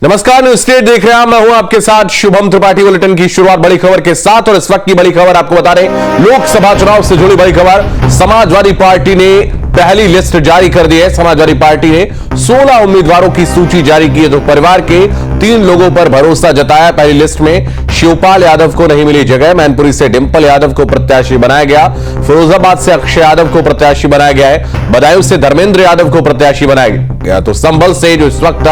नमस्कार, news state देख रहे हैं। मैं हूं आपके साथ शुभम त्रिपाठी। बुलेटिन की शुरुआत बड़ी खबर के साथ, और इस वक्त की बड़ी खबर आपको बता दें, लोकसभा चुनाव से जुड़ी बड़ी खबर। समाजवादी पार्टी ने पहली लिस्ट जारी कर दी है। समाजवादी पार्टी ने 16 उम्मीदवारों की सूची जारी की है। तो परिवार के 3 लोगों पर भरोसा जताया। पहली लिस्ट में शिवपाल यादव को नहीं मिली जगह। मैनपुरी से डिंपल यादव को प्रत्याशी बनाया गया। फिरोजाबाद से अक्षय यादव को प्रत्याशी बनाया गया है। बदायूं से धर्मेंद्र यादव को प्रत्याशी बनाया गया। तो संभल से जो इस वक्त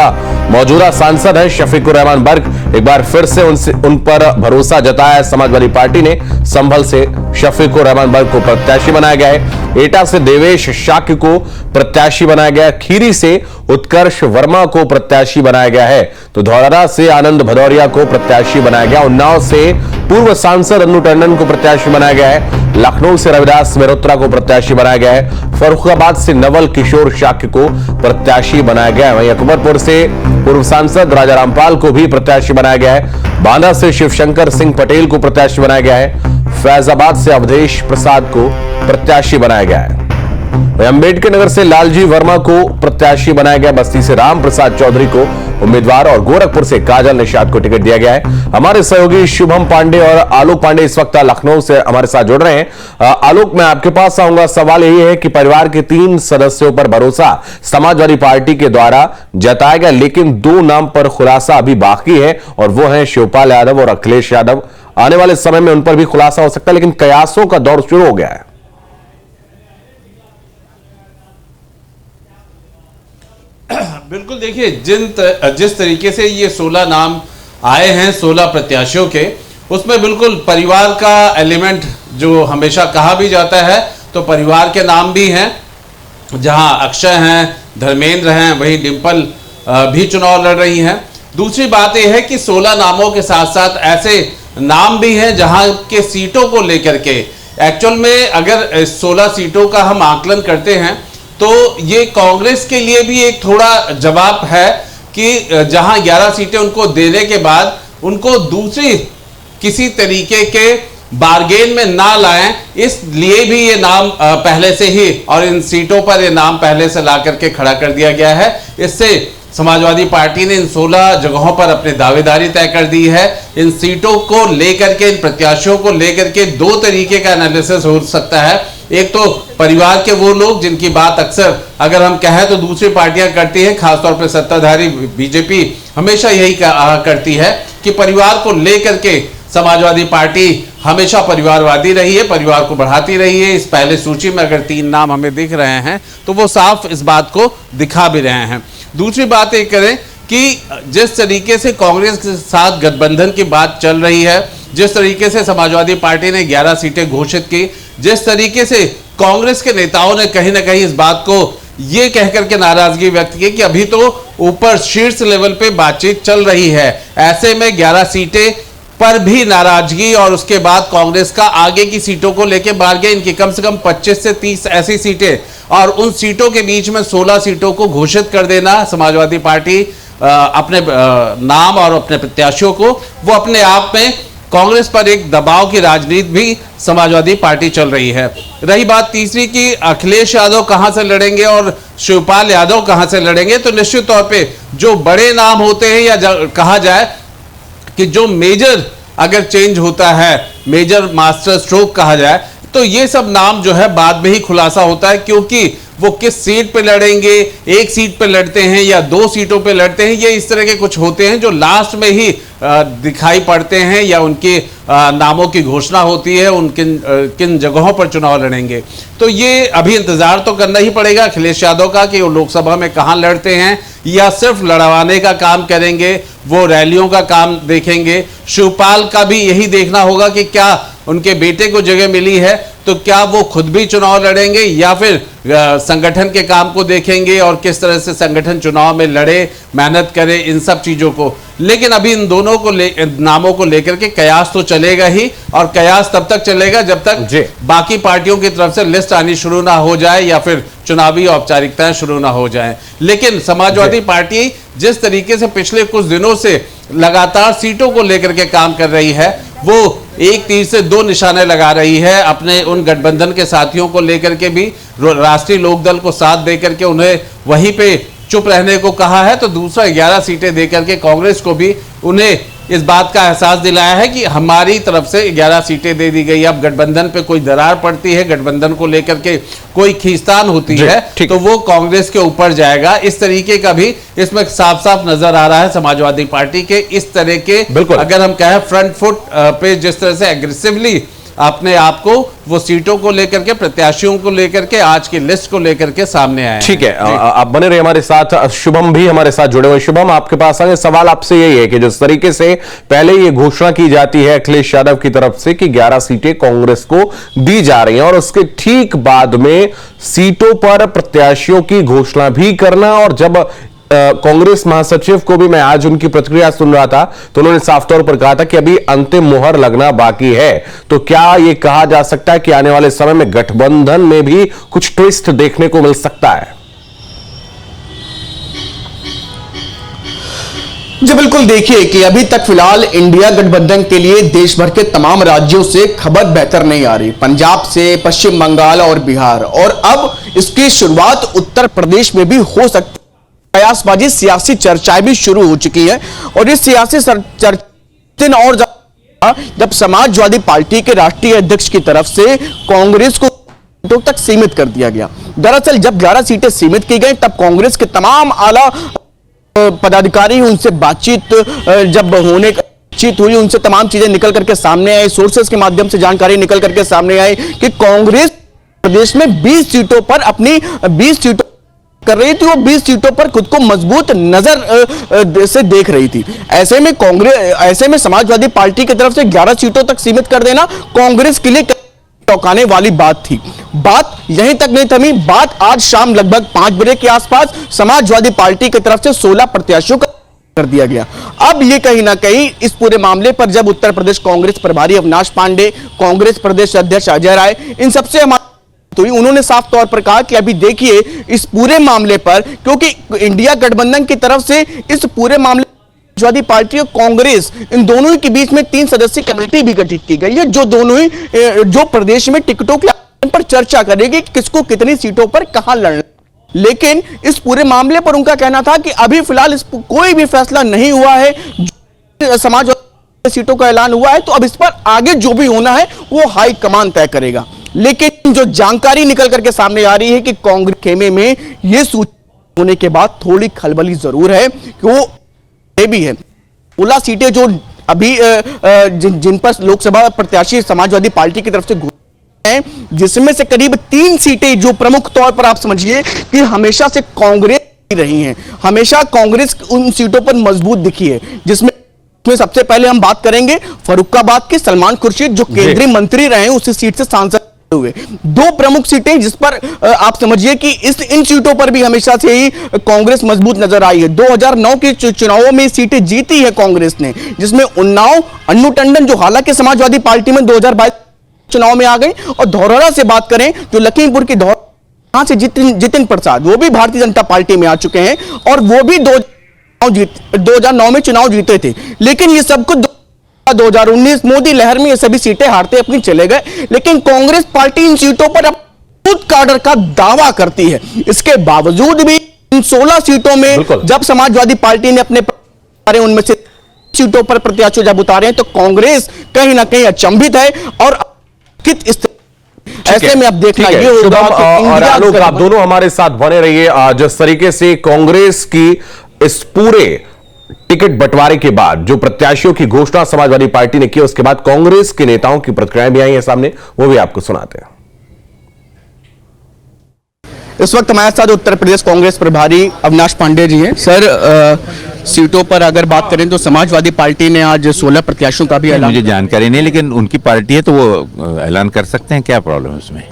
मौजूदा सांसद है शफीकुर रहमान बर्क, एक बार फिर से उन पर भरोसा जताया समाजवादी पार्टी ने। संभल से शफीकुर रहमान बर्क को प्रत्याशी बनाया गया है। एटा से देवेश शाक्य को प्रत्याशी बनाया गया। खीरी से उत्कर्ष वर्मा को प्रत्याशी बनाया गया है। तो धौरहरा से आनंद भदौरिया को प्रत्याशी बनाया गया। उन्नाव से पूर्व सांसद अन्नू टंडन को प्रत्याशी बनाया गया है। लखनऊ से रविदास मेहरोत्रा को प्रत्याशी बनाया गया है। फर्रुखाबाद से नवल किशोर शाक्य को प्रत्याशी बनाया गया है। वहीं अकबरपुर से पूर्व सांसद राजा रामपाल को भी प्रत्याशी बनाया गया है। बांदा से शिवशंकर सिंह पटेल को प्रत्याशी बनाया गया है। फैजाबाद से अवधेश प्रसाद को प्रत्याशी बनाया गया है। अंबेडकर नगर से लालजी वर्मा को प्रत्याशी बनाया गया। बस्ती से राम प्रसाद चौधरी को उम्मीदवार, और गोरखपुर से काजल निषाद को टिकट दिया गया है। हमारे सहयोगी शुभम पांडे और आलोक पांडे इस वक्त लखनऊ से हमारे साथ जुड़ रहे हैं। आलोक, मैं आपके पास आऊंगा। सवाल यही है कि परिवार के 3 सदस्यों पर भरोसा समाजवादी पार्टी के द्वारा जताया गया, लेकिन 2 नाम पर खुलासा अभी बाकी है, और वो है शिवपाल यादव और अखिलेश यादव। आने वाले समय में उन पर भी खुलासा हो सकता है, लेकिन कयासों का दौर शुरू हो गया है। बिल्कुल, देखिए जिस तरीके से ये 16 नाम आए हैं 16 प्रत्याशियों के, उसमें बिल्कुल परिवार का एलिमेंट जो हमेशा कहा भी जाता है, तो परिवार के नाम भी हैं। जहां अक्षय हैं, धर्मेंद्र हैं, वहीं डिंपल भी चुनाव लड़ रही हैं। दूसरी बात यह है कि 16 नामों के साथ साथ ऐसे नाम भी हैं जहां के सीटों को लेकर के एक्चुअल में अगर 16 सीटों का हम आकलन करते हैं तो ये कांग्रेस के लिए भी एक थोड़ा जवाब है कि जहां 11 सीटें उनको देने के बाद उनको दूसरी किसी तरीके के बार्गेन में ना लाएं, इसलिए भी ये नाम पहले से ही, और इन सीटों पर ये नाम पहले से ला करके खड़ा कर दिया गया है। इससे समाजवादी पार्टी ने इन 16 जगहों पर अपनी दावेदारी तय कर दी है। इन सीटों को लेकर के, इन प्रत्याशियों को लेकर के 2 तरीके का एनालिसिस हो सकता है। एक तो परिवार के वो लोग जिनकी बात अक्सर अगर हम कहें तो दूसरी पार्टियां करती हैं, खासतौर पर सत्ताधारी बीजेपी हमेशा यही कहा करती है कि परिवार को लेकर के समाजवादी पार्टी हमेशा परिवारवादी रही है, परिवार को बढ़ाती रही है। इस पहले सूची में अगर 3 नाम हमें दिख रहे हैं तो वो साफ इस बात को दिखा भी रहे हैं। दूसरी बात ये करें कि जिस तरीके से कांग्रेस के साथ गठबंधन की बात चल रही है, जिस तरीके से समाजवादी पार्टी ने 11 सीटें घोषित की, जिस तरीके से कांग्रेस के नेताओं ने कहीं ना कहीं इस बात को ये कहकर के नाराजगी व्यक्त की कि अभी तो ऊपर शीर्ष लेवल पे बातचीत चल रही है, ऐसे में 11 सीटें पर भी नाराजगी, और उसके बाद कांग्रेस का आगे की सीटों को लेकर बार्गेन की कम से कम 25 से 30 ऐसी सीटें, और उन सीटों के बीच में 16 सीटों को घोषित कर देना समाजवादी पार्टी अपने नाम और अपने प्रत्याशियों को, वो अपने आप में कांग्रेस पर एक दबाव की राजनीति भी समाजवादी पार्टी चल रही है। रही बात तीसरी कि अखिलेश यादव कहां से लड़ेंगे और शिवपाल यादव कहां से लड़ेंगे, तो निश्चित तौर पे जो बड़े नाम होते हैं, या कहा जाए कि जो मेजर अगर चेंज होता है, मेजर मास्टर स्ट्रोक कहा जाए, तो ये सब नाम जो है बाद में ही खुलासा होता है, क्योंकि वो किस सीट पे लड़ेंगे, 1 सीट पे लड़ते हैं या 2 सीटों पे लड़ते हैं, ये इस तरह के कुछ होते हैं जो लास्ट में ही दिखाई पड़ते हैं, या उनके नामों की घोषणा होती है, उन किन जगहों पर चुनाव लड़ेंगे। तो ये अभी इंतजार तो करना ही पड़ेगा अखिलेश यादव का कि वो लोकसभा में कहां लड़ते हैं, या सिर्फ लड़वाने का काम करेंगे, वो रैलियों का काम देखेंगे। शिवपाल का भी यही देखना होगा कि क्या उनके बेटे को जगह मिली है तो क्या वो खुद भी चुनाव लड़ेंगे, या फिर संगठन के काम को देखेंगे और किस तरह से संगठन चुनाव में लड़े, मेहनत करे, इन सब चीजों को। लेकिन अभी इन दोनों को नामों को लेकर के कयास तो चलेगा ही, और कयास तब तक चलेगा जब तक बाकी पार्टियों की तरफ से लिस्ट आनी शुरू ना हो जाए, या फिर चुनावी औपचारिकताएं शुरू ना हो जाएं। लेकिन समाजवादी पार्टी जिस तरीके से पिछले कुछ दिनों से लगातार सीटों को लेकर के काम कर रही है, वो एक तीर से 2 निशाने लगा रही है अपने उन गठबंधन के साथियों को लेकर के भी, राष्ट्रीय लोकदल को साथ देकर के उन्हें वहीं पे चुप रहने को कहा है, तो दूसरा 11 सीटें देकर के कांग्रेस को भी उन्हें इस बात का एहसास दिलाया है कि हमारी तरफ से 11 सीटें दे दी गई। अब गठबंधन पे कोई दरार पड़ती है, गठबंधन को लेकर के कोई खींचतान होती है, तो वो कांग्रेस के ऊपर जाएगा। इस तरीके का भी इसमें साफ साफ नजर आ रहा है समाजवादी पार्टी के इस तरह के, अगर हम कहें फ्रंट फुट पे जिस तरह से एग्रेसिवली अपने आप को वो सीटों को लेकर के, प्रत्याशियों को लेकर के, आज की लिस्ट को लेकर के सामने आए। ठीक है, आप बने रहे हमारे साथ। शुभम भी हमारे साथ जुड़े हुए। शुभम, आपके पास आगे सवाल आपसे यही है कि जिस तरीके से पहले ये घोषणा की जाती है अखिलेश यादव की तरफ से कि 11 सीटें कांग्रेस को दी जा रही हैं, और उसके ठीक बाद में सीटों पर प्रत्याशियों की घोषणा भी करना, और जब कांग्रेस महासचिव को भी मैं आज उनकी प्रतिक्रिया सुन रहा था तो उन्होंने साफ तौर पर कहा था कि अभी अंतिम मुहर लगना बाकी है। तो क्या यह कहा जा सकता है कि आने वाले समय में गठबंधन में भी कुछ ट्विस्ट देखने को मिल सकता है? जी बिल्कुल, देखिए कि अभी तक फिलहाल इंडिया गठबंधन के लिए देश भर के तमाम राज्यों से खबर बेहतर नहीं आ रही। पंजाब से, पश्चिम बंगाल और बिहार, और अब इसकी शुरुआत उत्तर प्रदेश में भी हो सकती है। कयासबाजी सियासी चर्चाएं भी शुरू हो चुकी है, और इस सियासी चर्चा और जब समाजवादी पार्टी के राष्ट्रीय अध्यक्ष की तरफ से कांग्रेस को सीटों तक सीमित कर दिया गया। दरअसल जब 11 सीटें सीमित की गई तब कांग्रेस के तमाम आला पदाधिकारी, उनसे बातचीत जब होने बातचीत हुई, उनसे तमाम चीजें निकल करके सामने आई, सोर्सेस के माध्यम से जानकारी निकल करके सामने आई कि कांग्रेस प्रदेश में 20 सीटों पर अपनी 20 सीटों कर रही थी, वो 20 सीटों पर खुद को मजबूत नजर से देख रही थी। ऐसे में समाजवादी पार्टी की तरफ से 11 सीटों तक सीमित कर देना कांग्रेस के लिए चौंकाने वाली बात थी। बात यहीं तक नहीं थमी। बात आज शाम लगभग 5 बजे के आसपास समाजवादी पार्टी की तरफ से 16 प्रत्याशियों का कर दिया गया। अब ये कहीं ना कहीं इस पूरे मामले पर जब उत्तर प्रदेश कांग्रेस प्रभारी अविनाश पांडे, कांग्रेस प्रदेश अध्यक्ष अजय राय, इन सबसे तो उन्होंने साफ तौर पर कहा कि अभी देखिए इस पूरे मामले पर, क्योंकि इंडिया गठबंधन की तरफ से इस पूरे मामले समाजवादी पार्टी और कांग्रेस, इन दोनों ही के बीच में 3 सदस्यीय कमेटी भी गठित की गई है, जो दोनों ही जो प्रदेश में टिकटों के पर चर्चा करेगी किसको कितनी सीटों पर कहां लड़ना। लेकिन इस पूरे मामले पर उनका कहना था कि अभी फिलहाल इस कोई भी फैसला नहीं हुआ है, समाजवादी सीटों का ऐलान हुआ है, तो अब इस पर आगे जो भी होना है वो हाईकमान तय करेगा। लेकिन जो जानकारी निकल करके सामने आ रही है कि कांग्रेस खेमे में यह सूचना होने के बाद थोड़ी खलबली जरूर है कि वो भी है 16 सीटें जो अभी जिन पर लोकसभा प्रत्याशी समाजवादी पार्टी की तरफ से हैं, जिसमें से करीब 3 सीटें जो प्रमुख तौर पर आप समझिए कि हमेशा से कांग्रेस रही हैं, हमेशा कांग्रेस उन सीटों पर मजबूत दिखी है, जिसमें सबसे पहले हम बात करेंगे फर्रुखाबाद के सलमान खुर्शीद, जो केंद्रीय मंत्री रहे उसी सीट से सांसद हुए। 2 प्रमुख सीटें जिस पर आप समझिए कि इन सीटों पर भी हमेशा से ही कांग्रेस मजबूत नजर आई है। 2009 के चुनावों में सीटें जीती है कांग्रेस ने, जिसमें उन्नाव अन्नू टंडन, जो हालांकि समाजवादी पार्टी में 2022 चुनाव में आ गई, और धौरहरा से बात करें जो लखीमपुर की धौरहरा से जितिन प्रसाद, वो भी भारतीय जनता पार्टी में आ चुके हैं, और वो भी 2009 में चुनाव जीते थे। लेकिन ये सब कुछ 2019 मोदी लहर में ये सभी सीटें हारते अपनी चले गए। लेकिन कांग्रेस पार्टी इन सीटों पर मजबूत काडर का दावा करती है। इसके बावजूद भी इन 16 सीटों में जब समाजवादी पार्टी ने अपने उनमें से सीटों पर प्रत्याशी जब उतारे हैं, तो कांग्रेस कहीं ना कहीं अचंभित है, और ऐसे में अब देखना ये होगा और आलोक, आप दोनों हमारे साथ बने रहिए। जिस तरीके से कांग्रेस की इस पूरे टिकट बंटवारे के बाद जो प्रत्याशियों की घोषणा समाजवादी पार्टी ने की, उसके बाद कांग्रेस के नेताओं की प्रतिक्रियाएं भी आई हैं सामने, वो भी आपको सुनाते हैं। इस वक्त हमारे साथ उत्तर प्रदेश कांग्रेस प्रभारी अविनाश पांडे जी हैं। सर, सीटों पर अगर बात करें तो समाजवादी पार्टी ने आज 16 प्रत्याशियों का भी ऐलान, मुझे जानकारी नहीं, लेकिन उनकी पार्टी है तो वो ऐलान कर सकते हैं, क्या प्रॉब्लम है उसमें।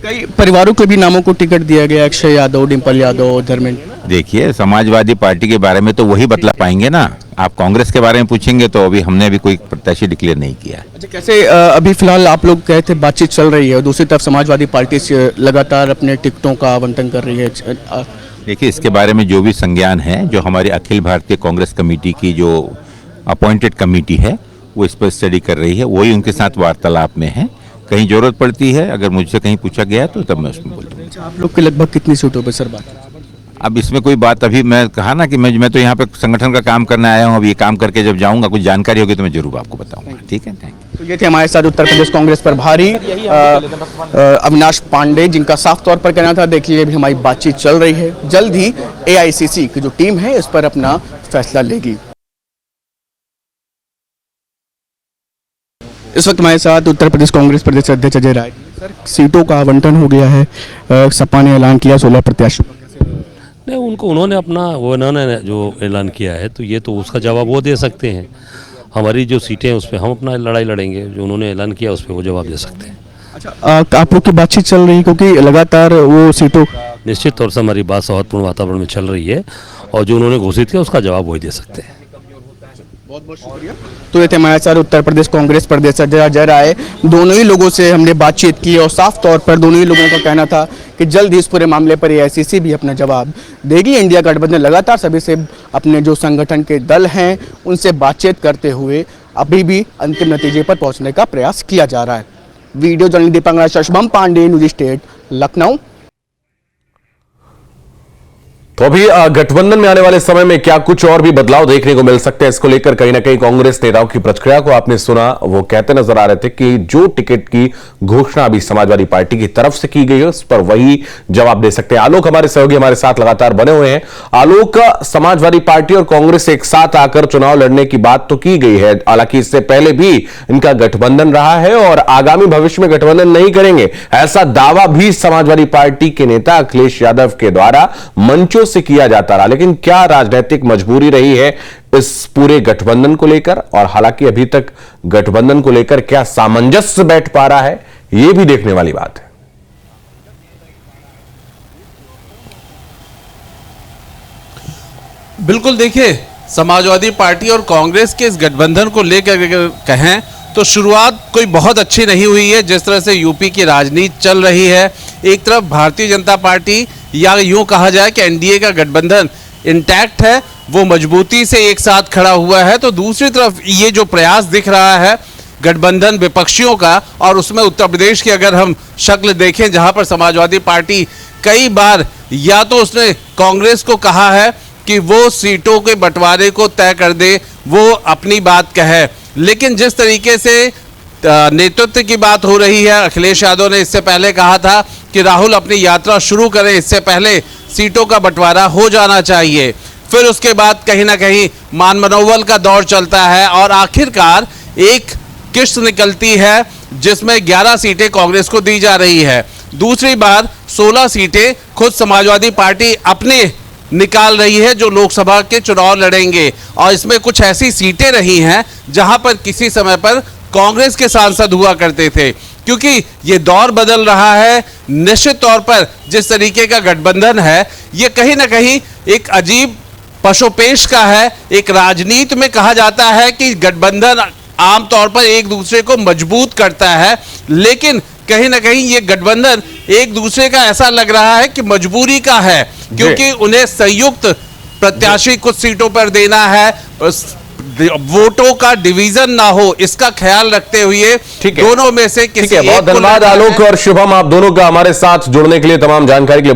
कई परिवारों के भी नामों को टिकट दिया गया, अक्षय यादव, डिंपल यादव, धर्मेंद्र। देखिए, समाजवादी पार्टी के बारे में तो वही बतला पाएंगे ना। आप कांग्रेस के बारे में पूछेंगे तो अभी हमने भी कोई प्रत्याशी डिक्लेयर नहीं किया। अच्छा, कैसे अभी फिलहाल आप लोग कहे थे बातचीत चल रही है, और दूसरी तरफ समाजवादी पार्टी से लगातार अपने टिकटों का आवंटन कर रही है। देखिए, इसके बारे में जो भी संज्ञान है, जो हमारी अखिल भारतीय कांग्रेस कमेटी की जो अपॉइंटेड कमेटी है, वो इस पर स्टडी कर रही है, वही उनके साथ वार्तालाप में है। कहीं जरूरत पड़ती है, अगर मुझसे कहीं पूछा गया तो तब मैं उसमें बोलूँगा। आप लोग के लगभग कितनी सीटों पर सर बात? अब इसमें कोई बात, अभी मैं कहा ना कि मैं तो यहाँ पे संगठन का काम करने आया हूँ। अब ये काम करके जब जाऊँगा, कुछ जानकारी होगी तो मैं जरूर आपको बताऊँगा। ठीक है, थैंक यू। तो ये थे हमारे साथ उत्तर प्रदेश कांग्रेस प्रभारी अविनाश पांडे, जिनका साफ तौर पर कहना था देखिए अभी हमारी बातचीत चल रही है, जल्द ही एआईसीसी की जो टीम है इस पर अपना फैसला लेगी। इस वक्त हमारे साथ उत्तर प्रदेश कांग्रेस प्रदेश अध्यक्ष अजय राय। सर, सीटों का आवंटन हो गया है, सपा ने ऐलान किया 16 प्रत्याशियों। नहीं, उन्होंने जो ऐलान किया है तो ये तो उसका जवाब वो दे सकते हैं। हमारी जो सीटें हैं उस पर हम अपना लड़ाई लड़ेंगे, जो उन्होंने ऐलान किया उस पर वो जवाब दे सकते हैं। अच्छा, आप लोग की बातचीत चल रही है क्योंकि लगातार वो सीटों, निश्चित तौर से हमारी बात सौहार्दपूर्ण वातावरण में चल रही है और जो उन्होंने घोषित किया उसका जवाब वही दे सकते हैं। बहुत बहुत शुक्रिया। तो ये थे हमारे साथ उत्तर प्रदेश कांग्रेस प्रदेश अध्यक्ष अजय राय। दोनों ही लोगों से हमने बातचीत की और साफ तौर पर दोनों ही लोगों का कहना था कि जल्द ही इस पूरे मामले पर एआईसीसी भी अपना जवाब देगी। इंडिया गठबंधन लगातार सभी से अपने जो संगठन के दल हैं उनसे बातचीत करते हुए अभी भी अंतिम नतीजे पर पहुंचने का प्रयास किया जा रहा है। Video journalist Deepankar Shubham Pandey, News State, Lucknow. तो अभी गठबंधन में आने वाले समय में क्या कुछ और भी बदलाव देखने को मिल सकते हैं, इसको लेकर कहीं ना कहीं कांग्रेस नेताओं की प्रतिक्रिया को आपने सुना। वो कहते नजर आ रहे थे कि जो टिकट की घोषणा अभी समाजवादी पार्टी की तरफ से की गई है उस पर वही जवाब दे सकते हैं। आलोक हमारे सहयोगी हमारे साथ लगातार बने हुए हैं। आलोक, समाजवादी पार्टी और कांग्रेस एक साथ आकर चुनाव लड़ने की बात तो की गई है, हालांकि इससे पहले भी इनका गठबंधन रहा है और आगामी भविष्य में गठबंधन नहीं करेंगे, ऐसा दावा भी समाजवादी पार्टी के नेता अखिलेश यादव के द्वारा मंचों से किया जाता रहा। लेकिन क्या राजनीतिक मजबूरी रही है इस पूरे गठबंधन को लेकर, और हालांकि अभी तक गठबंधन को लेकर क्या सामंजस्य बैठ पा रहा है, यह भी देखने वाली बात है। बिल्कुल, देखिए समाजवादी पार्टी और कांग्रेस के इस गठबंधन को लेकर कहें तो शुरुआत कोई बहुत अच्छी नहीं हुई है। जिस तरह से यूपी की राजनीति चल रही है, एक तरफ भारतीय जनता पार्टी या यूं कहा जाए कि एनडीए का गठबंधन इंटैक्ट है, वो मजबूती से एक साथ खड़ा हुआ है, तो दूसरी तरफ ये जो प्रयास दिख रहा है गठबंधन विपक्षियों का, और उसमें उत्तर प्रदेश की अगर हम शक्ल देखें जहां पर समाजवादी पार्टी कई बार या तो उसने कांग्रेस को कहा है कि वो सीटों के बंटवारे को तय कर दे, वो अपनी बात कहे, लेकिन जिस तरीके से नेतृत्व की बात हो रही है, अखिलेश यादव ने इससे पहले कहा था कि राहुल अपनी यात्रा शुरू करें, इससे पहले सीटों का बंटवारा हो जाना चाहिए। फिर उसके बाद कहीं ना कहीं मान मनोबल का दौर चलता है और आखिरकार एक किस्त निकलती है जिसमें 11 सीटें कांग्रेस को दी जा रही है। दूसरी बार 16 सीटें खुद समाजवादी पार्टी अपने निकाल रही है जो लोकसभा के चुनाव लड़ेंगे, और इसमें कुछ ऐसी सीटें रही हैं जहां पर किसी समय पर कांग्रेस के सांसद हुआ करते थे। क्योंकि ये दौर बदल रहा है, निश्चित तौर पर जिस तरीके का गठबंधन है ये कहीं ना कहीं एक अजीब पशुपेश का है। एक राजनीति में कहा जाता है कि गठबंधन आमतौर पर एक दूसरे को मजबूत करता है, लेकिन कहीं ना कहीं ये गठबंधन एक दूसरे का ऐसा लग रहा है कि मजबूरी का है, क्योंकि उन्हें संयुक्त प्रत्याशी कुछ सीटों पर देना है, वोटों का डिवीजन ना हो इसका ख्याल रखते हुए दोनों में से किसी एक को। बहुत धन्यवाद आलोक और शुभम, आप दोनों का हमारे साथ जुड़ने के लिए, तमाम जानकारी के लिए।